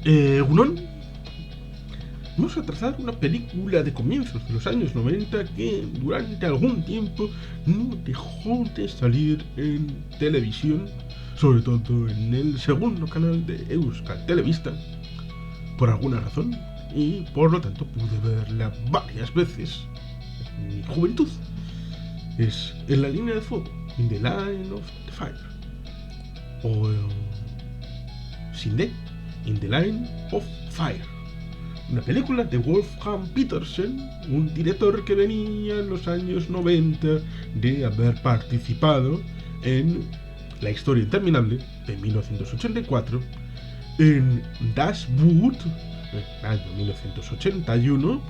Unón, vamos a trazar una película de comienzos de los años 90 que durante algún tiempo no dejó de salir en televisión, sobre todo en el segundo canal de Euskal Telebista, por alguna razón, y por lo tanto pude verla varias veces en mi juventud. Es En la línea de fuego, In the Line of the Fire, o Sin D, In the Line of Fire, una película de Wolfgang Petersen, un director que venía en los años 90 de haber participado en La historia interminable de 1984, en Das Boot, en el año 1981,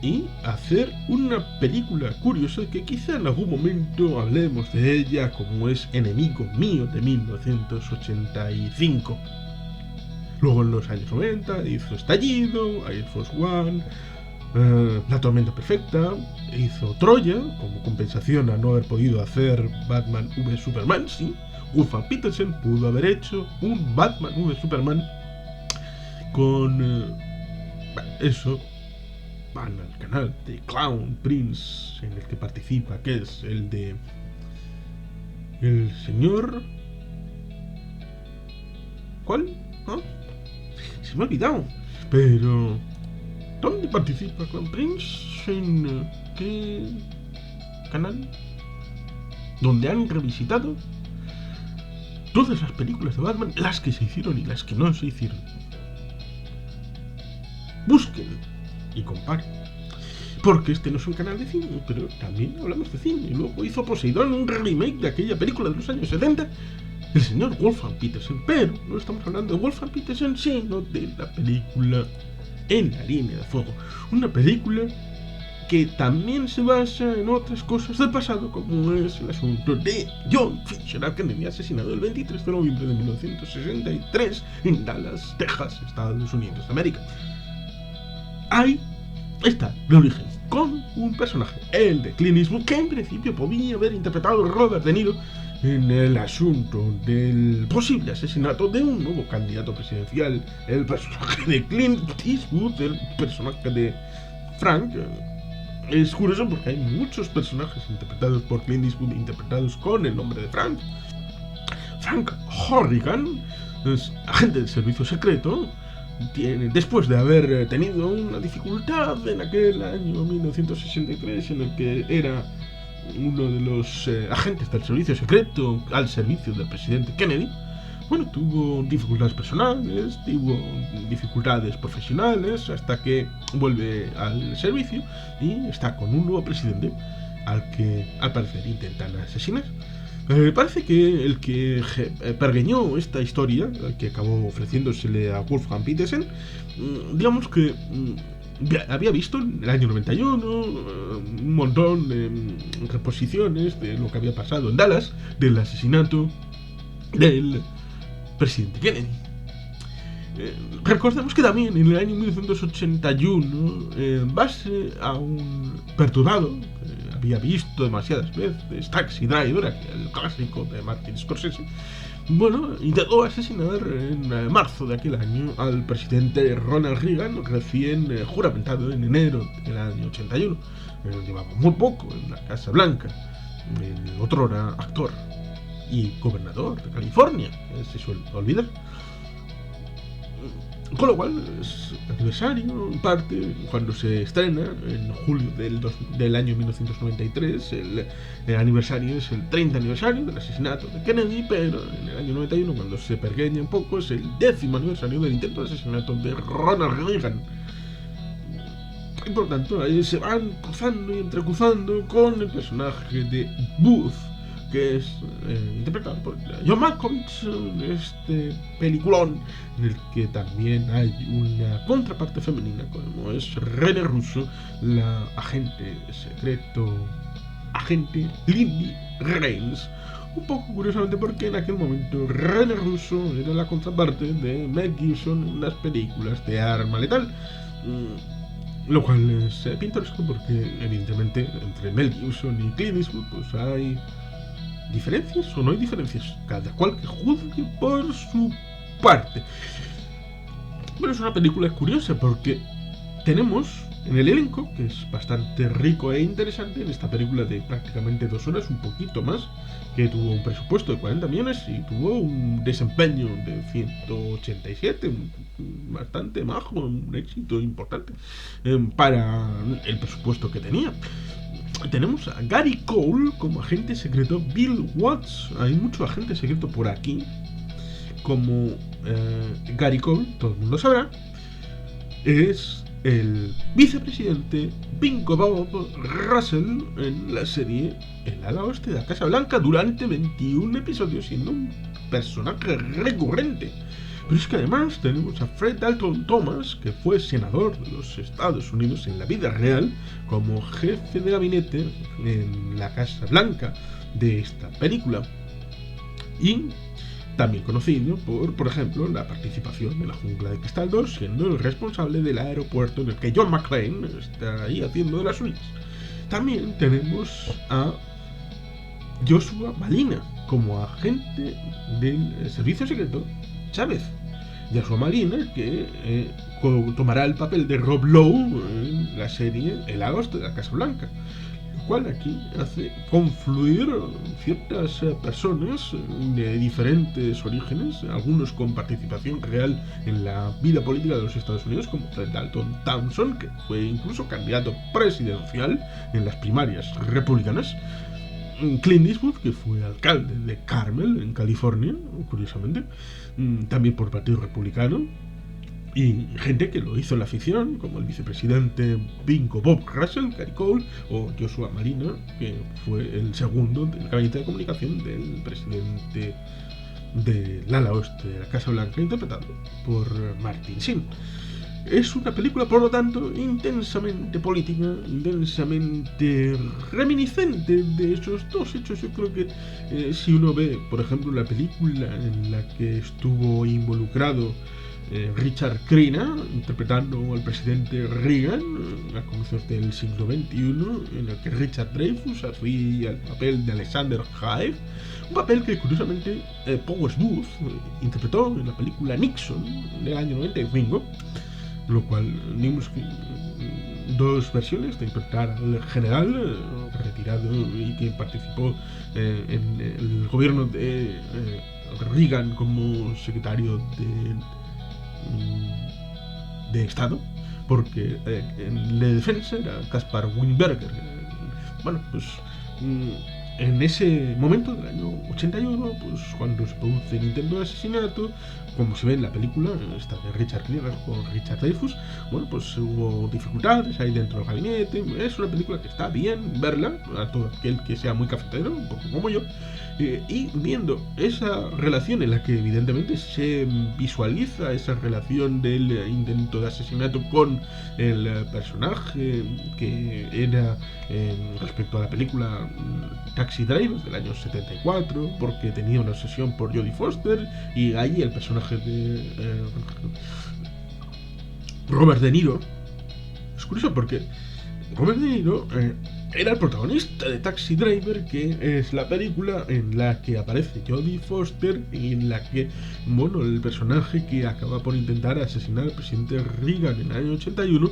y hacer una película curiosa que quizá en algún momento hablemos de ella, como es Enemigo mío, de 1985. Luego en los años 90 hizo Estallido, Air Force One, La tormenta perfecta, hizo Troya, como compensación a no haber podido hacer Batman v Superman. Sí, Wolfgang Petersen pudo haber hecho un Batman v Superman con eso. Van al canal de Clown Prince, en el que participa, que es el de el señor... ¿Cuál? ¿Ah? Se me ha olvidado. Pero... ¿dónde participa Clown Prince? ¿En qué canal? Donde han revisitado todas las películas de Batman, las que se hicieron y las que no se hicieron. Busquen y comparen, porque este no es un canal de cine, pero también hablamos de cine. Y luego hizo Poseidón, un remake de aquella película de los años 70, el señor Wolfgang Petersen. Pero no estamos hablando de Wolfgang Petersen, sino de la película En la línea de fuego, una película que también se basa en otras cosas del pasado, como es el asunto de John Fisher, al Kennedy, asesinado el 23 de noviembre de 1963 en Dallas, Texas, Estados Unidos de América. Ahí está el origen, con un personaje, el de Clint Eastwood, que en principio podía haber interpretado Robert De Niro en el asunto del posible asesinato de un nuevo candidato presidencial. El personaje de Clint Eastwood, el personaje de Frank, es curioso porque hay muchos personajes interpretados por Clint Eastwood interpretados con el nombre de Frank. Frank Horrigan es agente del servicio secreto. Después de haber tenido una dificultad en aquel año 1963 en el que era uno de los agentes del servicio secreto al servicio del presidente Kennedy, bueno, tuvo dificultades personales, tuvo dificultades profesionales, hasta que vuelve al servicio y está con un nuevo presidente al que al parecer intentan asesinar. Parece que el que pergeñó esta historia, el que acabó ofreciéndosele a Wolfgang Petersen, digamos que había visto en el año 91 un montón de reposiciones de lo que había pasado en Dallas, del asesinato del presidente Kennedy. Recordemos que también en el año 1981, en base a un perturbado que había visto demasiadas veces, Taxi Driver, el clásico de Martin Scorsese, bueno, intentó asesinar en marzo de aquel año al presidente Ronald Reagan, recién juramentado en enero del año 81. Llevaba muy poco en la Casa Blanca, el otrora actor y gobernador de California, que se suele olvidar. Con lo cual es aniversario, en parte, cuando se estrena en julio del año 1993, el aniversario es el 30 aniversario del asesinato de Kennedy, pero en el año 91, cuando se pergeña un poco, es el 10º aniversario del intento de asesinato de Ronald Reagan. Y por tanto, ahí se van cruzando y entrecruzando con el personaje de Booth, que es interpretado por John Malkovich en este peliculón, en el que también hay una contraparte femenina, como es Rene Russo, la agente secreto, agente Lindy Reigns. Un poco curiosamente porque en aquel momento Rene Russo era la contraparte de Mel Gibson en las películas de Arma Letal. Lo cual es pintoresco porque evidentemente entre Mel Gibson y Clint Eastwood pues hay diferencias o no hay diferencias, cada cual que juzgue por su parte. Bueno, es una película curiosa porque tenemos en el elenco, que es bastante rico e interesante, en esta película de prácticamente 2 horas, un poquito más, que tuvo un presupuesto de 40 millones y tuvo un desempeño de 187, bastante majo, un éxito importante para el presupuesto que tenía. Tenemos a Gary Cole como agente secreto, Bill Watts, hay mucho agente secreto por aquí, como Gary Cole, todo el mundo sabrá, es el vicepresidente Bingo Bob Russell en la serie El ala oeste de la Casa Blanca durante 21 episodios, siendo un personaje recurrente. Pero es que además tenemos a Fred Dalton Thomas, que fue senador de los Estados Unidos en la vida real, como jefe de gabinete en la Casa Blanca de esta película. Y también conocido por ejemplo, la participación de La Jungla de Cristal 2, siendo el responsable del aeropuerto en el que John McClane está ahí haciendo de las suyas. También tenemos a Joshua Malina como agente del servicio secreto Chávez. Joshua Malina, que tomará el papel de Rob Lowe en la serie El agosto de la Casa Blanca. Lo cual aquí hace confluir ciertas personas de diferentes orígenes, algunos con participación real en la vida política de los Estados Unidos, como Fred Dalton Thompson, que fue incluso candidato presidencial en las primarias republicanas, Clint Eastwood, que fue alcalde de Carmel, en California, curiosamente, también por Partido Republicano, y gente que lo hizo en la ficción, como el vicepresidente Bingo Bob Russell, Gary Cole, o Joshua Malina, que fue el segundo del gabinete de comunicación del presidente del ala oeste de la Casa Blanca, interpretado por Martin Sheen. Es una película, por lo tanto, intensamente política, intensamente reminiscente de esos dos hechos. Yo creo que si uno ve, por ejemplo, la película en la que estuvo involucrado Richard Crenna, interpretando al presidente Reagan a comienzos del siglo XXI, en el que Richard Dreyfuss hacía el papel de Alexander Haig, un papel que curiosamente Powers Booth interpretó en la película Nixon del año 95, lo cual vimos que dos versiones de interpretar al general retirado y que participó en el gobierno de Reagan como secretario de Estado, porque en la defensa era Caspar Weinberger. Bueno, pues en ese momento del año 81, pues cuando se produce el intento de asesinato, como se ve en la película, esta de Richard Crenna con Richard Dreyfuss, bueno, pues hubo dificultades ahí dentro del gabinete. Es una película que está bien verla a todo aquel que sea muy cafetero, un poco como yo, y viendo esa relación en la que evidentemente se visualiza esa relación del intento de asesinato con el personaje que era respecto a la película Taxi Driver del año 74, porque tenía una obsesión por Jodie Foster, y ahí el personaje de Robert De Niro es curioso porque Robert De Niro era el protagonista de Taxi Driver, que es la película en la que aparece Jodie Foster y en la que, bueno, el personaje que acaba por intentar asesinar al presidente Reagan en el año 81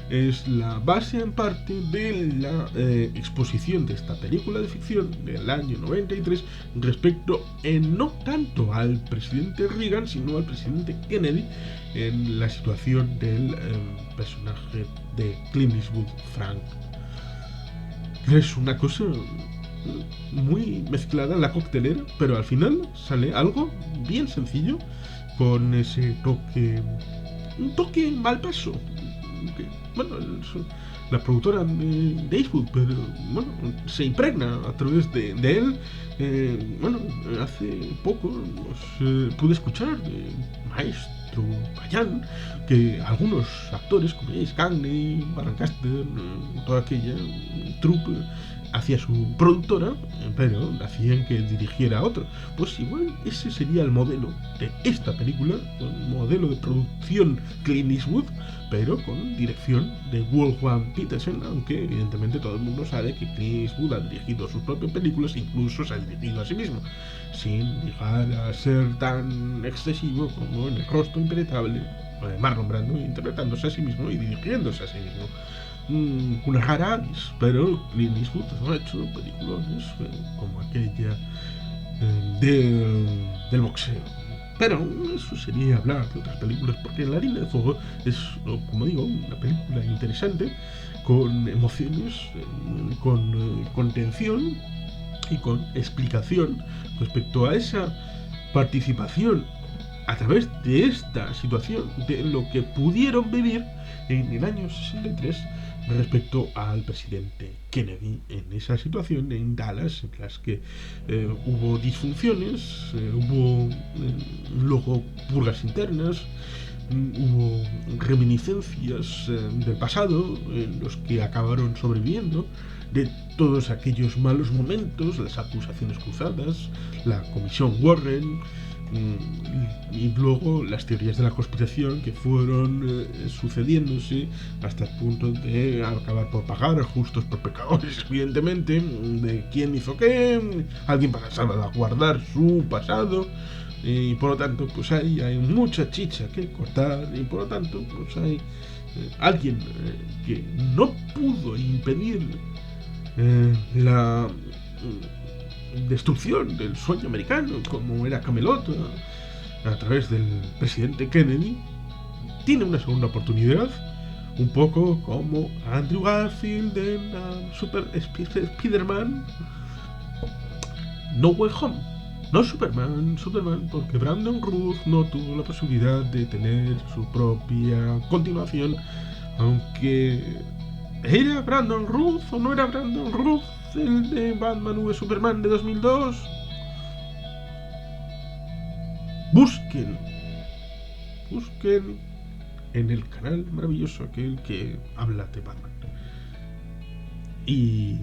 es la base en parte de la exposición de esta película de ficción del año 93 respecto no tanto al presidente Reagan, sino al presidente Kennedy, en la situación del personaje de Clint Eastwood, Frank. Es una cosa muy mezclada en la coctelera, pero al final sale algo bien sencillo, con ese toque, un toque mal paso. Que, bueno, la productora de Eastwood, pero bueno, se impregna a través de él. Bueno, hace poco pude escuchar de Maestro Payán que algunos actores como James Cagney, Balancaster, toda aquella troupe hacia su productora, pero hacían que dirigiera a otro. Pues igual ese sería el modelo de esta película, un modelo de producción Clint Eastwood, pero con dirección de Wolfgang Petersen, aunque evidentemente todo el mundo sabe que Clint Eastwood ha dirigido sus propias películas, incluso se ha dirigido a sí mismo, sin llegar a ser tan excesivo como en El rostro impenetrable Marlon Brando interpretándose a sí mismo y dirigiéndose a sí mismo. Una rara avis, pero Clint Eastwood ha hecho películas como aquella del boxeo. Pero eso sería hablar de otras películas, porque La línea de fuego es, como digo, una película interesante, con emociones, con tensión y con explicación respecto a esa participación a través de esta situación, de lo que pudieron vivir en el año 63 respecto al presidente Kennedy en esa situación en Dallas, en las que hubo disfunciones, hubo luego purgas internas, hubo reminiscencias del pasado en los que acabaron sobreviviendo de todos aquellos malos momentos, las acusaciones cruzadas, la comisión Warren, y luego las teorías de la conspiración que fueron sucediéndose hasta el punto de acabar por pagar justos por pecadores, evidentemente, de quién hizo qué, alguien pasaba a guardar su pasado, y por lo tanto pues hay mucha chicha que cortar, y por lo tanto pues hay alguien que no pudo impedir la destrucción del sueño americano, como era Camelot, a través del presidente Kennedy, tiene una segunda oportunidad, un poco como Andrew Garfield en Super Spider-Man No Way Home. No Superman, porque Brandon Routh no tuvo la posibilidad de tener su propia continuación, aunque ¿era Brandon Routh o no era Brandon Routh el de Batman v Superman de 2002? Busquen en el canal maravilloso aquel que habla de Batman. Y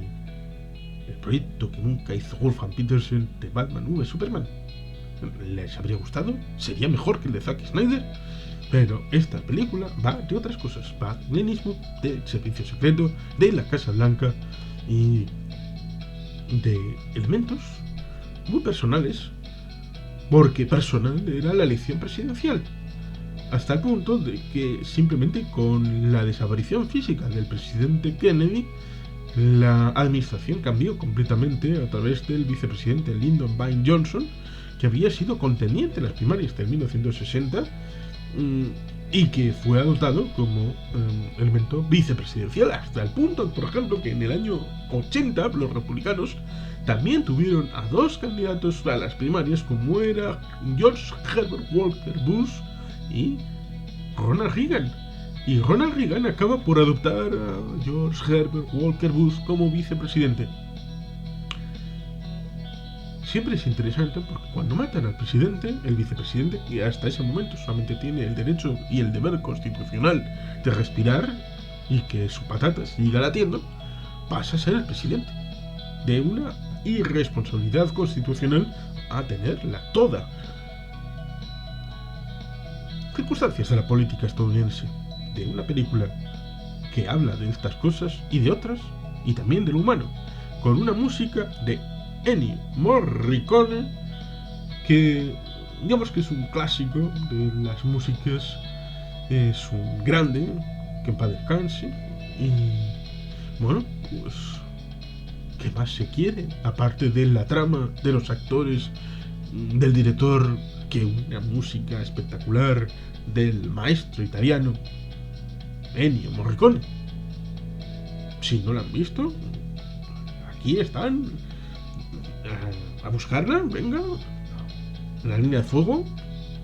el proyecto que nunca hizo Wolfgang Petersen de Batman v Superman, ¿les habría gustado? ¿Sería mejor que el de Zack Snyder? Pero esta película va de otras cosas, va de Clint Eastwood, del servicio secreto, de la Casa Blanca y de elementos muy personales, porque personal era la elección presidencial, hasta el punto de que simplemente con la desaparición física del presidente Kennedy, la administración cambió completamente a través del vicepresidente Lyndon B. Johnson, que había sido contendiente en las primarias de 1960 y que fue adoptado como elemento vicepresidencial, hasta el punto, por ejemplo, que en el año 80 los republicanos también tuvieron a dos candidatos a las primarias, como era George Herbert Walker Bush y Ronald Reagan. Y Ronald Reagan acaba por adoptar a George Herbert Walker Bush como vicepresidente. Siempre es interesante porque cuando matan al presidente, el vicepresidente, que hasta ese momento solamente tiene el derecho y el deber constitucional de respirar y que su patata siga latiendo, pasa a ser el presidente. De una irresponsabilidad constitucional a tenerla toda. Circunstancias de la política estadounidense, de una película que habla de estas cosas y de otras, y también de lo humano, con una música de Ennio Morricone, que digamos que es un clásico de las músicas, es un grande, que en paz descanse, y bueno, pues ¿qué más se quiere? Aparte de la trama, de los actores, del director, que una música espectacular del maestro italiano Ennio Morricone. Si no la han visto, aquí están, a buscarla, venga. La línea de fuego,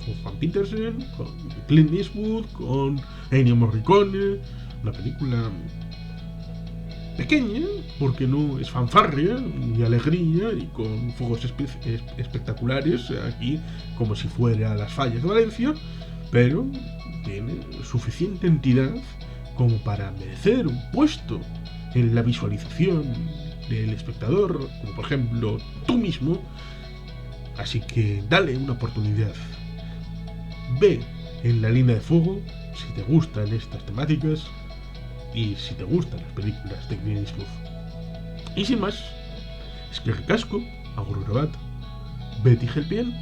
con Juan Petersen, con Clint Eastwood, con Ennio Morricone, una película pequeña, porque no es fanfarria y alegría y con fuegos espectaculares aquí, como si fuera las fallas de Valencia, pero tiene suficiente entidad como para merecer un puesto en la visualización del espectador, como por ejemplo tú mismo. Así que dale una oportunidad, ve en La línea de fuego si te gustan estas temáticas y si te gustan las películas de Clint Eastwood. Y sin más, es que ricasco, agur grabat, Betty Helpien.